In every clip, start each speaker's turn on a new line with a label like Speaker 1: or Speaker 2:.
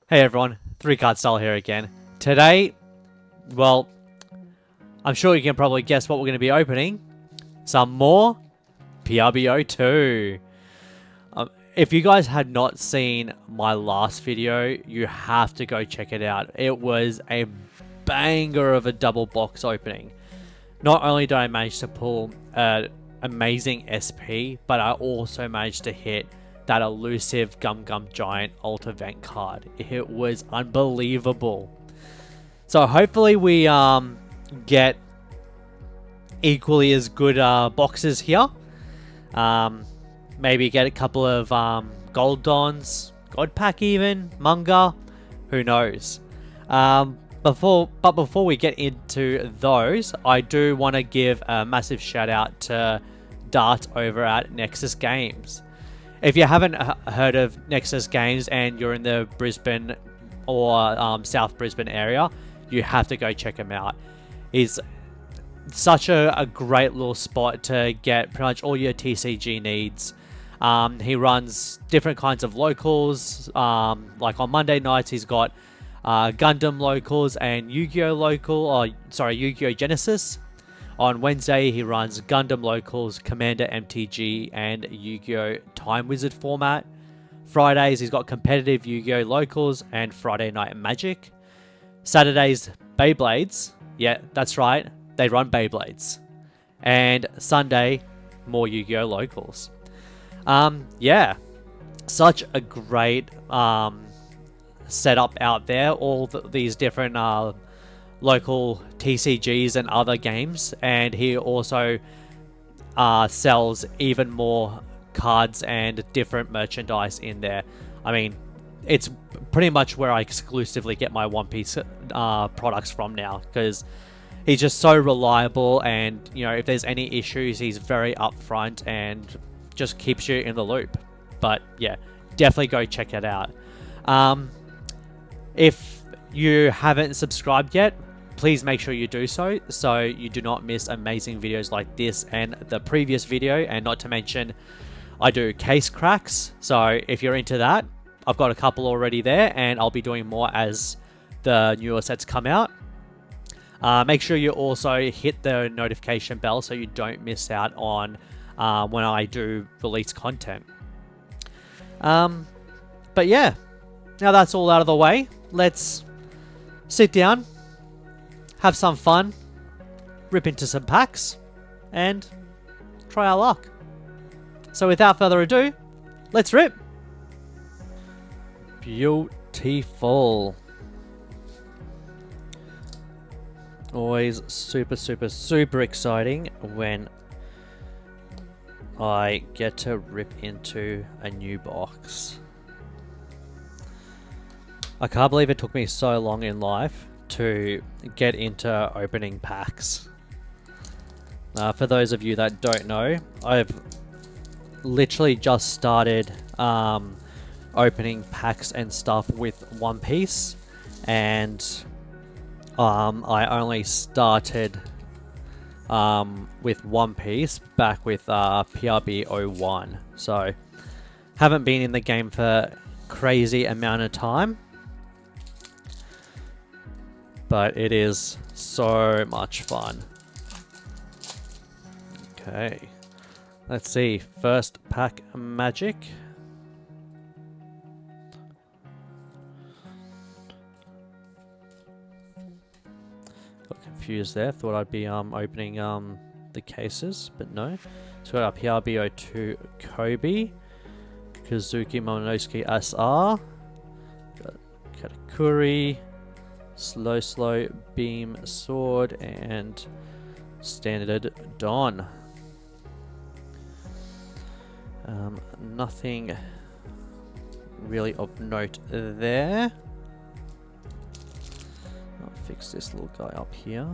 Speaker 1: Hey everyone, 3 Card Style here again. Today, well, I'm sure you can probably guess what we're going to be opening. Some more PRB-02. If you guys had not seen my last video, you have to go check it out. It was a banger of a double box opening. Not only did I manage to pull an amazing SP, but I also managed to hit that elusive Gum Gum Giant Alt Event card. It was unbelievable. So hopefully we get equally as good boxes here. Maybe get a couple of Gold Dons, God Pack even, Manga, who knows. Before we get into those, I do want to give a massive shout out to Dart over at Nexus Games. If you haven't heard of Nexus Games and you're in the Brisbane or South Brisbane area, you have to go check him out. He's such a great little spot to get pretty much all your TCG needs. He runs different kinds of locals. Like on Monday nights, he's got Gundam locals and Yu-Gi-Oh Yu-Gi-Oh Genesis. On Wednesday, he runs Gundam locals, Commander MTG, and Yu-Gi-Oh Time Wizard format. Fridays, he's got competitive Yu-Gi-Oh locals and Friday Night Magic. Saturdays, Beyblades. Yeah, that's right. They run Beyblades. And Sunday, more Yu-Gi-Oh locals. Yeah, such a great setup out there. All these different local TCGs and other games, and he also sells even more cards and different merchandise in there. I mean, it's pretty much where I exclusively get my One Piece products from now, because he's just so reliable, and you know, if there's any issues, he's very upfront and just keeps you in the loop. But yeah, definitely go check it out. If you haven't subscribed yet, please make sure you do so you do not miss amazing videos like this and the previous video. And not to mention, I do case cracks, so if you're into that, I've got a couple already there, and I'll be doing more as the newer sets come out. Make sure you also hit the notification bell so you don't miss out on when I do release content. But yeah, now that's all out of the way, let's sit down, have some fun, rip into some packs, and try our luck. So without further ado, let's rip! Beautiful. Always super exciting when I get to rip into a new box. I can't believe it took me so long in life to get into opening packs. For those of you that don't know, I've literally just started opening packs and stuff with One Piece, and I only started with One Piece back with PRB-01, so haven't been in the game for crazy amount of time. But it is so much fun. Okay, let's see. First pack magic. Got confused there. Thought I'd be opening the cases, but no. So we got our PRB-02 Kobe, Kazuki Momonosuke SR, got Katakuri, Slow Beam Sword, and Standard Don. Nothing really of note there. I'll fix this little guy up here.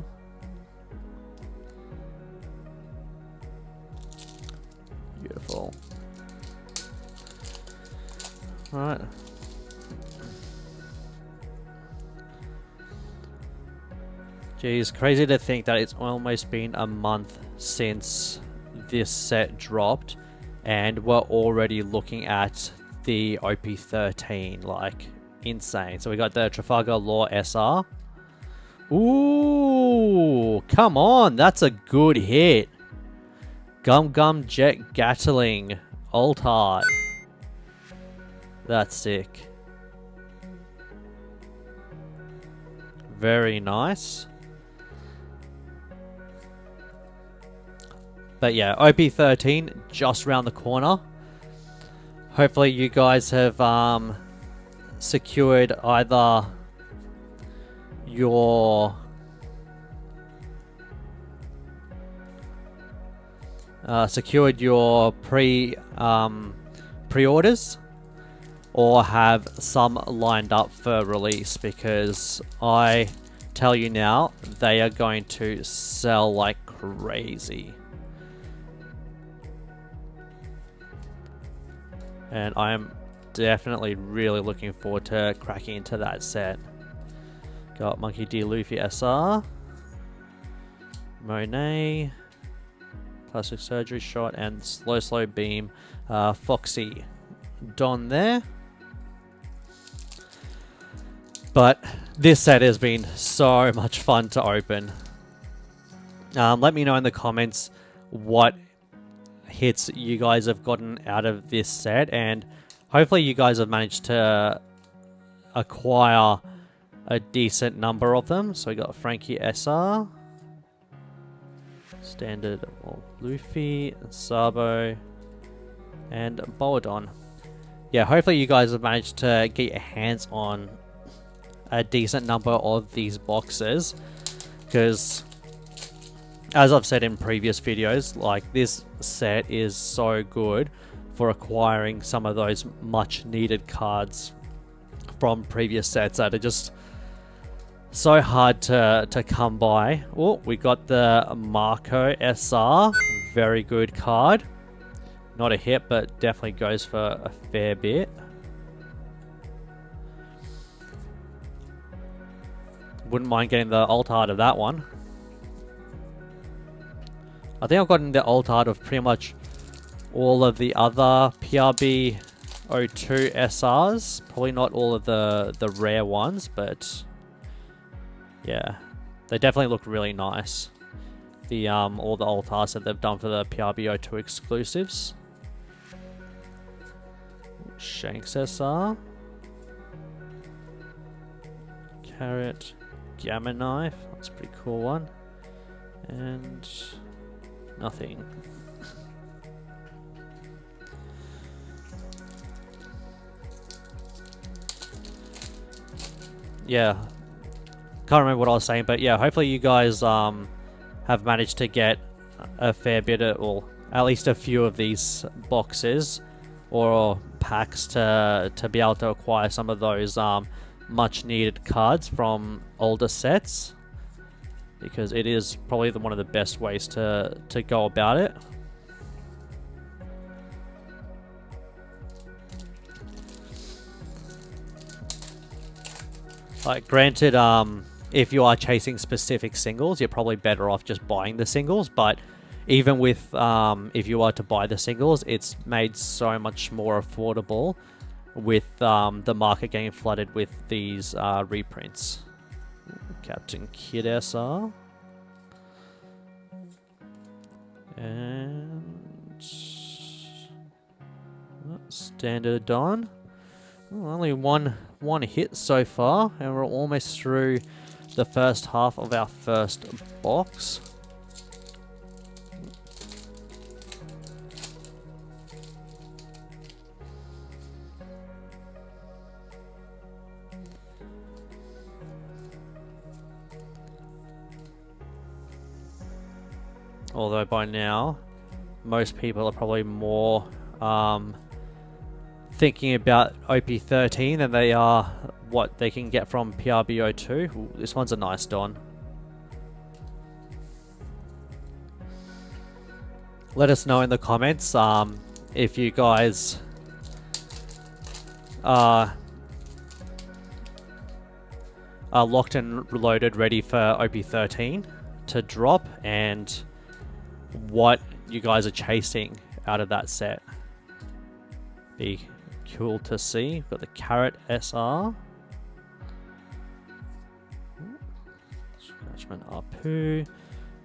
Speaker 1: Beautiful. Alright. Geez, crazy to think that it's almost been a month since this set dropped, and we're already looking at the OP13. Like, insane. So we got the Trafalgar Law SR. Ooh, come on, that's a good hit. Gum Gum Jet Gatling Alt Art. That's sick. Very nice. But yeah, OP13 just around the corner. Hopefully you guys have secured either your pre-orders or have some lined up for release, because I tell you now, they are going to sell like crazy. And I am definitely really looking forward to cracking into that set. Got Monkey D. Luffy SR, Monet, Plastic Surgery Shot, and Slow Beam Foxy Don there. But this set has been so much fun to open. Let me know in the comments what hits you guys have gotten out of this set, and hopefully you guys have managed to acquire a decent number of them. So we got Frankie SR, Standard Luffy, Sabo, and Boadon. Yeah, hopefully you guys have managed to get your hands on a decent number of these boxes, because as I've said in previous videos, like, this set is so good for acquiring some of those much needed cards from previous sets that are just so hard to come by. Oh, we got the Marco SR, very good card. Not a hit, but definitely goes for a fair bit. Wouldn't mind getting the alt art of that one. I think I've gotten the alt art of pretty much all of the other PRB-02 SRs. Probably not all of the rare ones, but yeah, they definitely look really nice. The all the alt arts that they've done for the PRB-02 exclusives. Shanks SR, Carrot, Gamma Knife, that's a pretty cool one, and nothing. Yeah, can't remember what I was saying, but yeah, hopefully you guys have managed to get a fair bit of, or at least a few of these boxes or packs to be able to acquire some of those much needed cards from older sets, because it is probably one of the best ways to go about it. Like, granted, if you are chasing specific singles, you're probably better off just buying the singles, but even with if you are to buy the singles, it's made so much more affordable with the market getting flooded with these reprints. Captain Kid SR. And Standard Don. Only one hit so far, and we're almost through the first half of our first box. Although by now, most people are probably more thinking about OP13 than they are what they can get from PRB-02. Ooh, this one's a nice Don. Let us know in the comments if you guys are locked and loaded, ready for OP13 to drop, and what you guys are chasing out of that set. Be cool to see. Got the Carrot SR,
Speaker 2: Parchment Apu,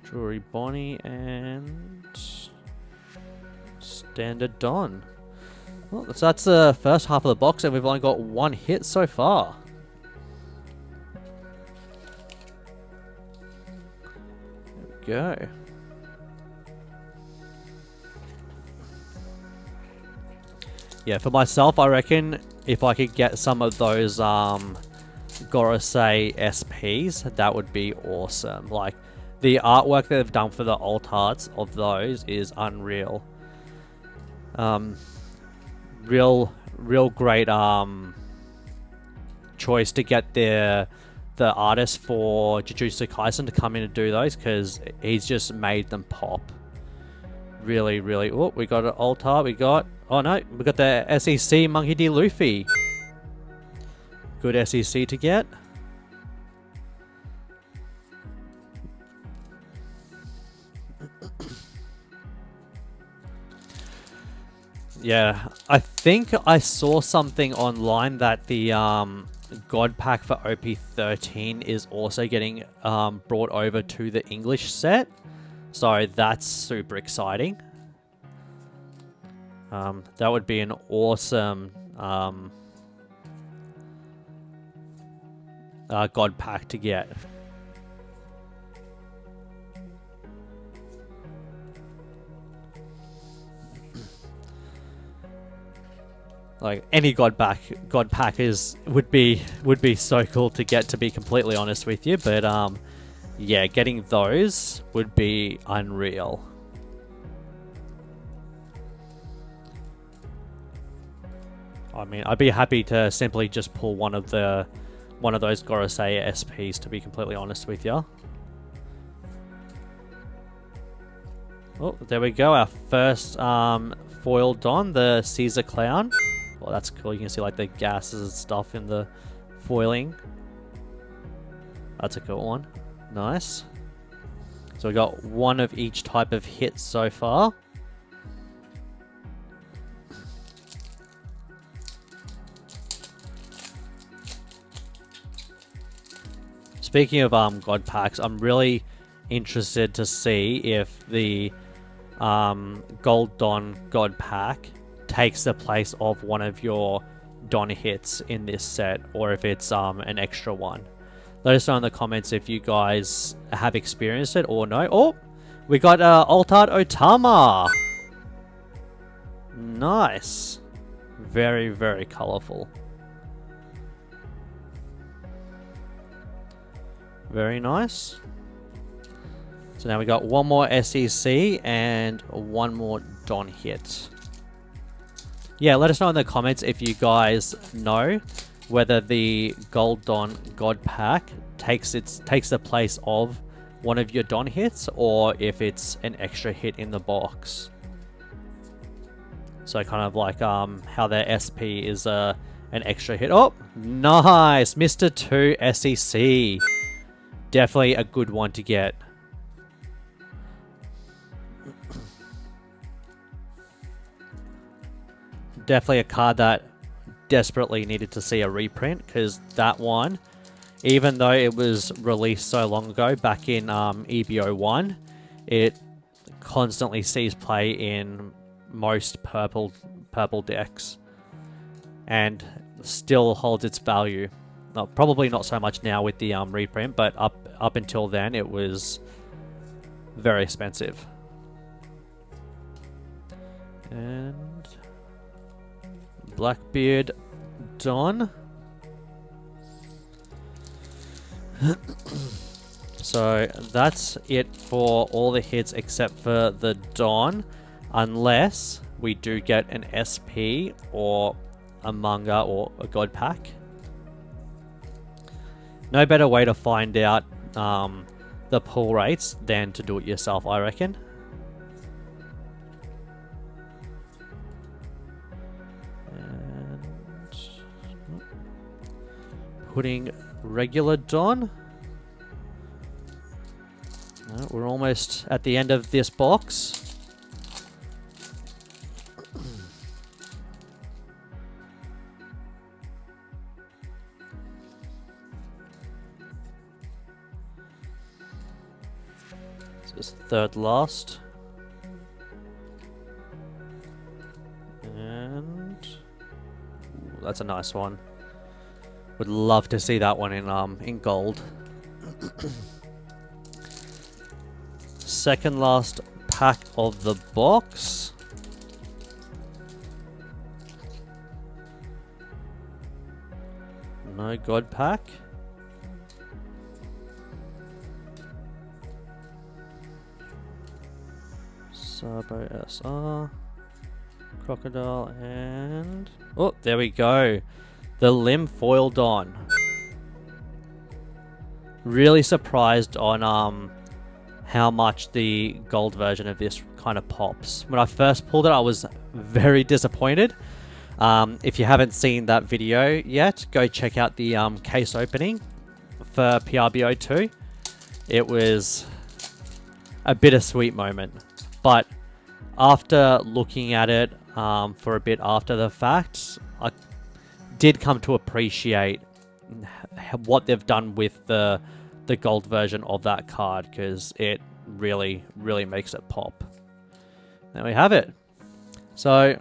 Speaker 2: Jewelry Bonnie, and Standard Don. Well, so that's the first half of the box, and we've only got one hit so far. There we go. Yeah, for myself, I reckon if I could get some of those Gorosei SPs, that would be awesome. Like, the artwork that they've done for the alt arts of those is unreal. Real great choice to get the artist for Jujutsu Kaisen to come in and do those, because he's just made them pop. Really. Oh, we got an alt art. Oh no, we got the SEC Monkey D. Luffy. Good SEC to get. Yeah, I think I saw something online that the God Pack for OP13 is also getting brought over to the English set. So that's super exciting. That would be an awesome God Pack to get. Like, any God Pack would be so cool to get, to be completely honest with you. But yeah, getting those would be unreal. I mean, I'd be happy to simply just pull one of those Gorosei SPs, to be completely honest with you. Oh, there we go, our first foil Don, the Caesar Clown. Well, that's cool. You can see like the gases and stuff in the foiling. That's a cool one. Nice. So we got one of each type of hit so far. Speaking of God Packs, I'm really interested to see if the Gold Don God Pack takes the place of one of your Don hits in this set, or if it's an extra one. Let us know in the comments if you guys have experienced it or no. Oh, we got Altart Otama. Nice. Very colourful. Very nice. So now we got one more SEC and one more Don hit. Yeah, let us know in the comments if you guys know whether the Gold Don God Pack takes the place of one of your Don hits, or if it's an extra hit in the box. So kind of like how their SP is an extra hit. Oh, nice! Mr. 2 SEC. Definitely a good one to get. Definitely a card that desperately needed to see a reprint, because that one, even though it was released so long ago, back in EBO1, it constantly sees play in most purple decks, and still holds its value. Probably not so much now with the reprint, but up until then, it was very expensive. And Blackbeard Don. So that's it for all the hits except for the Don, unless we do get an SP or a manga or a God Pack. No better way to find out the pull rates than to do it yourself, I reckon. And putting regular Don. We're almost at the end of this box. This is third last. And ooh, that's a nice one. Would love to see that one in gold. Second last pack of the box. No God pack. Sabo SR. Crocodile and... oh, there we go. The Limb foiled on. Really surprised on how much the gold version of this kind of pops. When I first pulled it, I was very disappointed. If you haven't seen that video yet, go check out the case opening for PRB-02. It was a bittersweet moment, but after looking at it for a bit after the fact, I did come to appreciate what they've done with the gold version of that card, because it really makes it pop. There we have it. So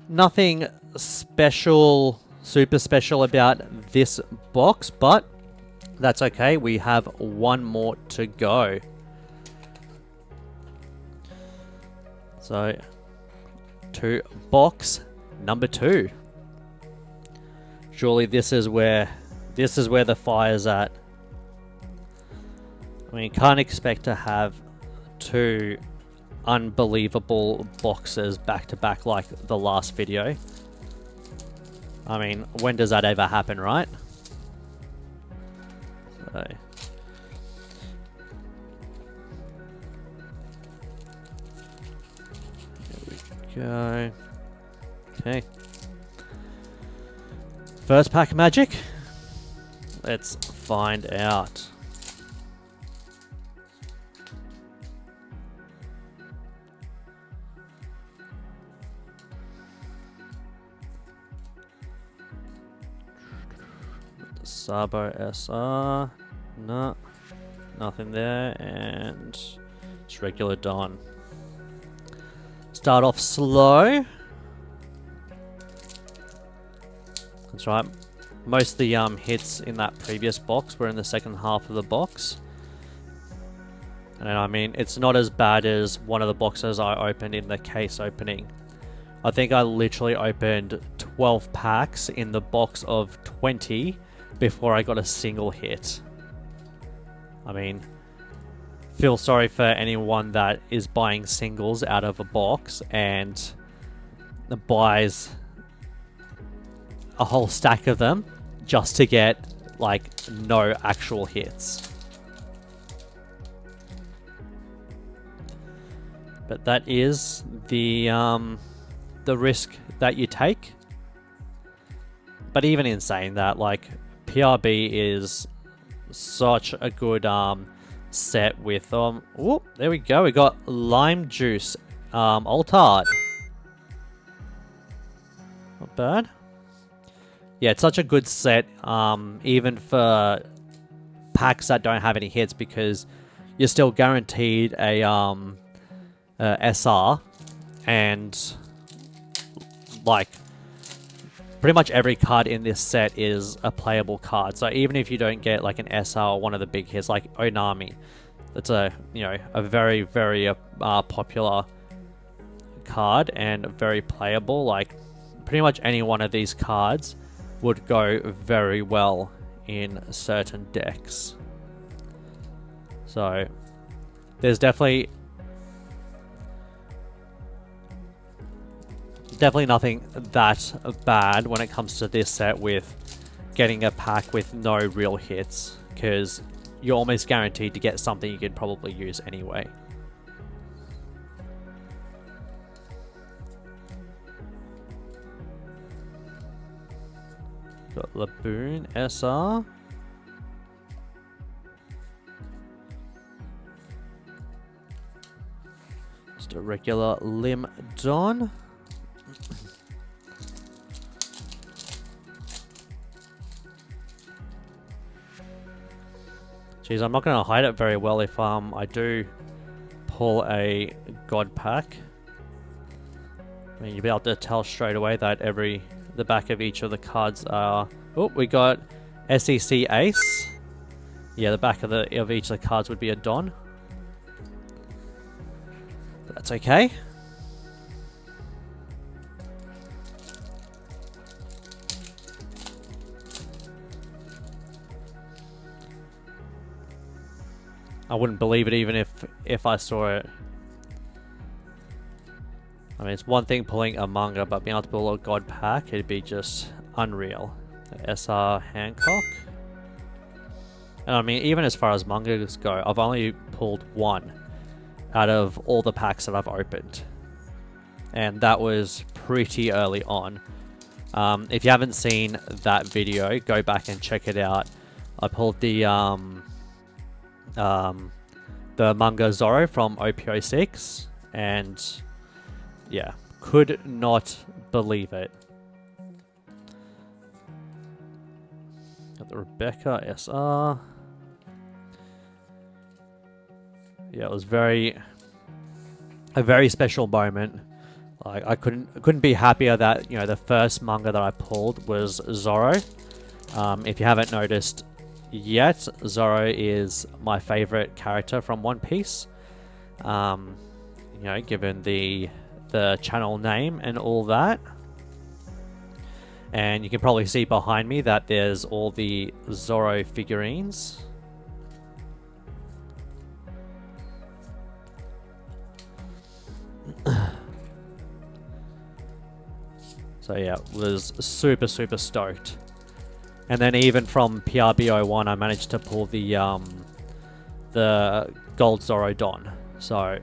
Speaker 2: nothing special, super special about this box, but that's okay. We have one more to go. So to box number 2. Surely this is where the fire's at. I mean, you can't expect to have 2 unbelievable boxes back to back like the last video. I mean, when does that ever happen, right? So there we go. Okay. First pack of magic. Let's find out. Sabo SR. No. Nothing there. And it's regular Don. Start off slow. That's right. Most of the hits in that previous box were in the second half of the box. And I mean, it's not as bad as one of the boxes I opened in the case opening. I think I literally opened 12 packs in the box of 20 before I got a single hit. I mean, feel sorry for anyone that is buying singles out of a box and buys a whole stack of them just to get like no actual hits. But that is the risk that you take. But even in saying that, like, PRB is such a good set with whoop, there we go. We got Lime Juice Altard. Not bad. Yeah, it's such a good set, even for packs that don't have any hits, because you're still guaranteed a SR, and like pretty much every card in this set is a playable card. So even if you don't get like an SR or one of the big hits like Onami, that's a very popular card and very playable. Like pretty much any one of these cards would go very well in certain decks. So there's definitely nothing that bad when it comes to this set with getting a pack with no real hits, because you're almost guaranteed to get something you could probably use anyway. Got Laboon SR. Just a regular Lim Don. Jeez, I'm not going to hide it very well if I do pull a God pack, I mean, you'll be able to tell straight away that the back of each of the cards are... Oh, we got SEC Ace. Yeah, the back of each of the cards would be a Don. That's okay. I wouldn't believe it even if I saw it. I mean, it's one thing pulling a manga, but being able to pull a God pack, it'd be just unreal. SR Hancock. And I mean, even as far as mangas go, I've only pulled one out of all the packs that I've opened. And that was pretty early on. If you haven't seen that video, go back and check it out. I pulled the manga Zoro from OP06, and yeah, could not believe it. Got the Rebecca SR. Yeah, it was a very special moment. Like, I couldn't be happier that, you know, the first manga that I pulled was Zoro. If you haven't noticed yet, Zoro is my favorite character from One Piece. You know, given the channel name and all that. And you can probably see behind me that there's all the Zoro figurines. So yeah, was super stoked. And then even from PRB-01, I managed to pull the Gold Zoro Don. So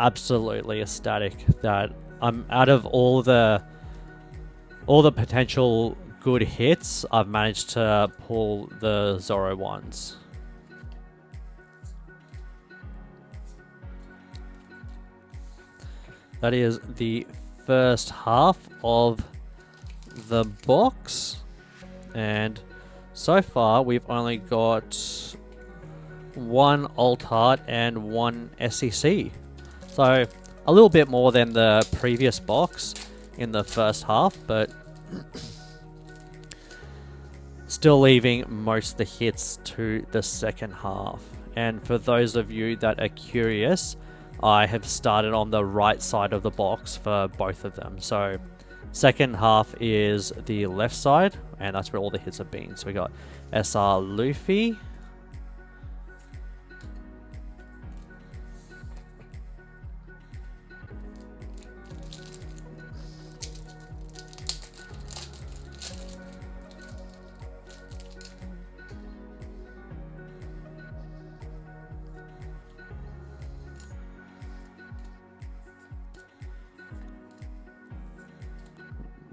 Speaker 2: absolutely ecstatic that I'm out of all the potential good hits, I've managed to pull the Zoro ones. That is the first half of the box, and so far we've only got one alt art and one SEC, so a little bit more than the previous box in the first half, but still leaving most of the hits to the second half. And for those of you that are curious, I have started on the right side of the box for both of them. So second half is the left side, and that's where all the hits have been. So we got SR Luffy,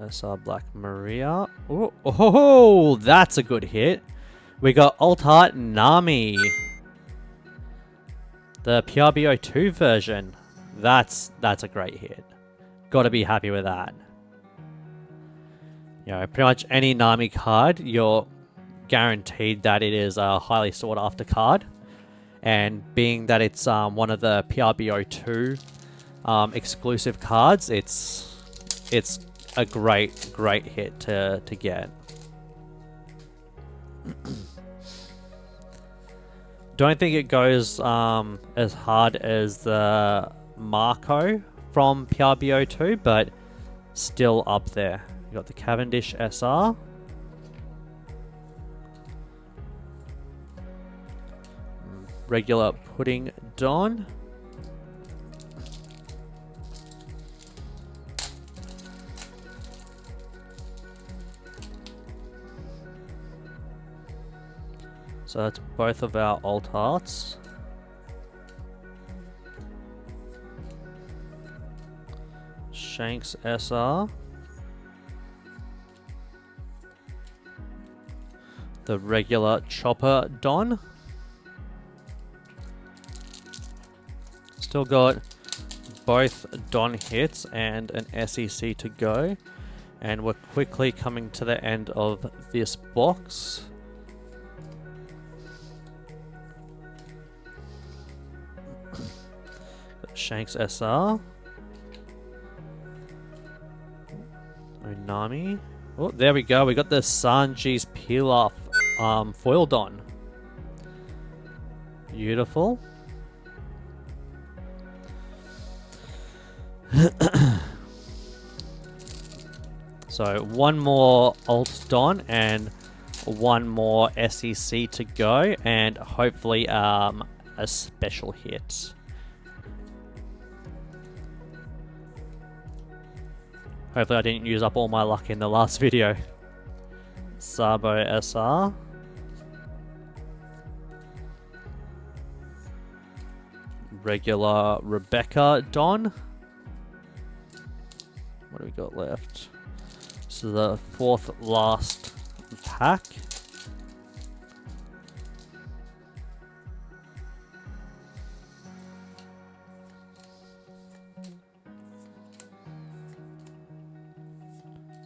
Speaker 2: SR Black Maria. Oh, that's a good hit. We got Alt Art Nami, the PRB-02 version. That's a great hit. Got to be happy with that. You know, pretty much any Nami card, you're guaranteed that it is a highly sought after card. And being that it's one of the PRB-02 exclusive cards, it's a great hit to get. Don't think it goes as hard as the Marco from PRB-02, but still up there. You got the Cavendish SR. Regular Pudding Don. So that's both of our alt arts. Shanks SR. The regular Chopper Don. Still got both Don hits and an SEC to go. And we're quickly coming to the end of this box. Shanks SR. Onami. Oh, there we go. We got the Sanji's Pilaf foil Don. Beautiful. So one more alt Don and one more SEC to go, and hopefully a special hit. Hopefully I didn't use up all my luck in the last video. Sabo SR. Regular Rebecca Don. What do we got left? This is the fourth last pack.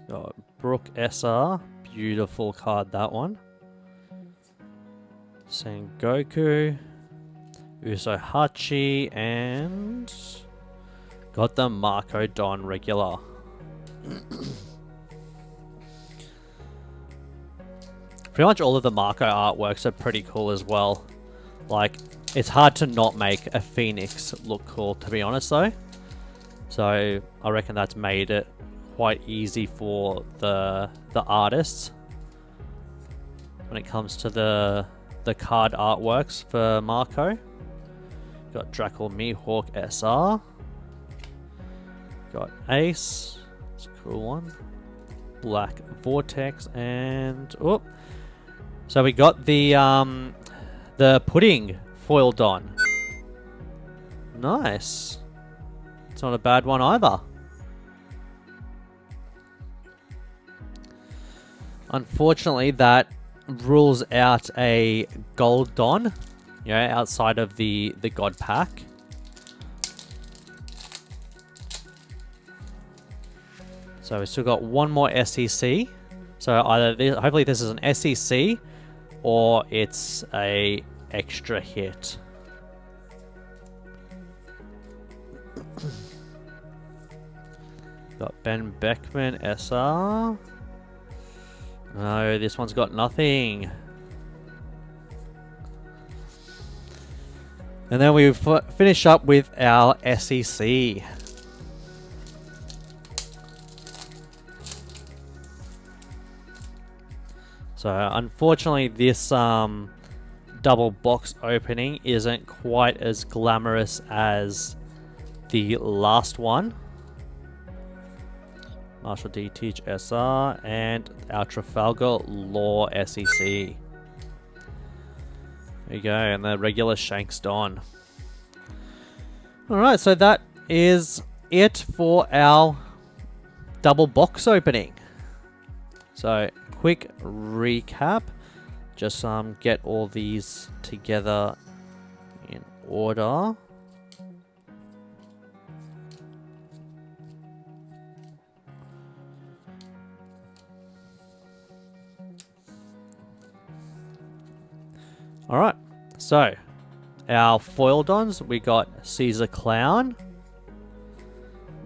Speaker 2: Got Brooke SR, beautiful card that one. Sengoku, Usohachi, and got the Marco Don regular. Pretty much all of the Marco artworks are pretty cool as well. Like, it's hard to not make a Phoenix look cool, to be honest though. So I reckon that's made it quite easy for the artists when it comes to the card artworks for Marco. Got Drackle Mihawk SR. Got Ace. It's a cool one. Black Vortex and oh, so we got the Pudding foil Don. Nice. It's not a bad one either. Unfortunately, that rules out a gold Don, outside of the God pack. So we still got one more SEC. So either hopefully this is an SEC or it's a extra hit. Got Ben Beckman SR. No, this one's got nothing. And then we finish up with our SEC. So unfortunately this double box opening isn't quite as glamorous as the last one. Marshall D Teach SR and our Trafalgar Law SEC. There you go, and the regular Shanks Don. Alright, so that is it for our double box opening. So, quick recap. Just get all these together in order. Alright, so our foil Dons, we got Caesar Clown,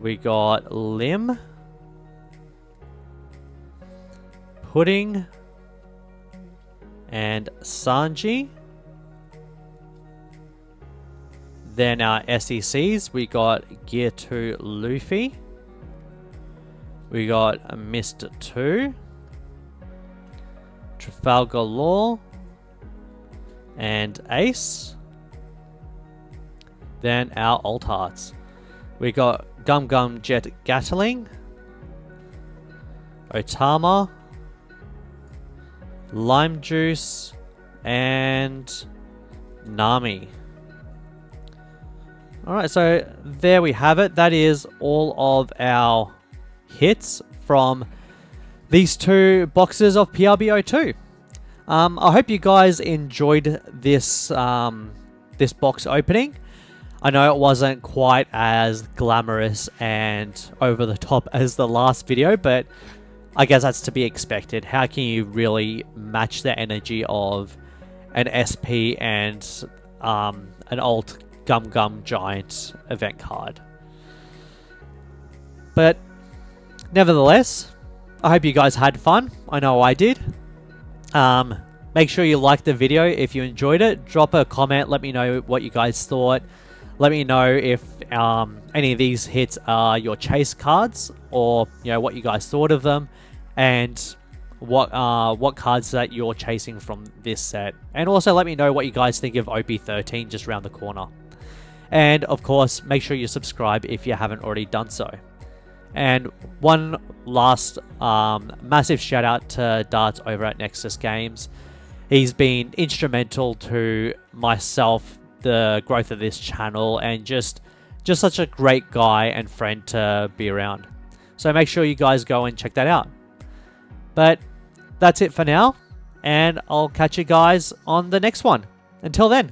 Speaker 2: we got Lim, Pudding, and Sanji. Then our SECs, we got Gear 2 Luffy, we got Mr. 2, Trafalgar Law, and Ace. Then our alt arts. We got Gum Gum Jet Gatling, Otama, Lime Juice, and Nami. Alright, so there we have it. That is all of our hits from these two boxes of PRB-02. I hope you guys enjoyed this this box opening. I know it wasn't quite as glamorous and over the top as the last video, but I guess that's to be expected. How can you really match the energy of an SP and an alt Gum Gum Giant event card. But nevertheless, I hope you guys had fun. I know I did. Make sure you like the video if you enjoyed it. Drop a comment. Let me know what you guys thought. Let me know if any of these hits are your chase cards, or what you guys thought of them, and what cards that you're chasing from this set. And also let me know what you guys think of OP13 just around the corner. And of course, make sure you subscribe if you haven't already done so. And one last massive shout out to Darts over at Nexus Games. He's been instrumental to myself, the growth of this channel, and just such a great guy and friend to be around. So make sure you guys go and check that out. But that's it for now, and I'll catch you guys on the next one. Until then.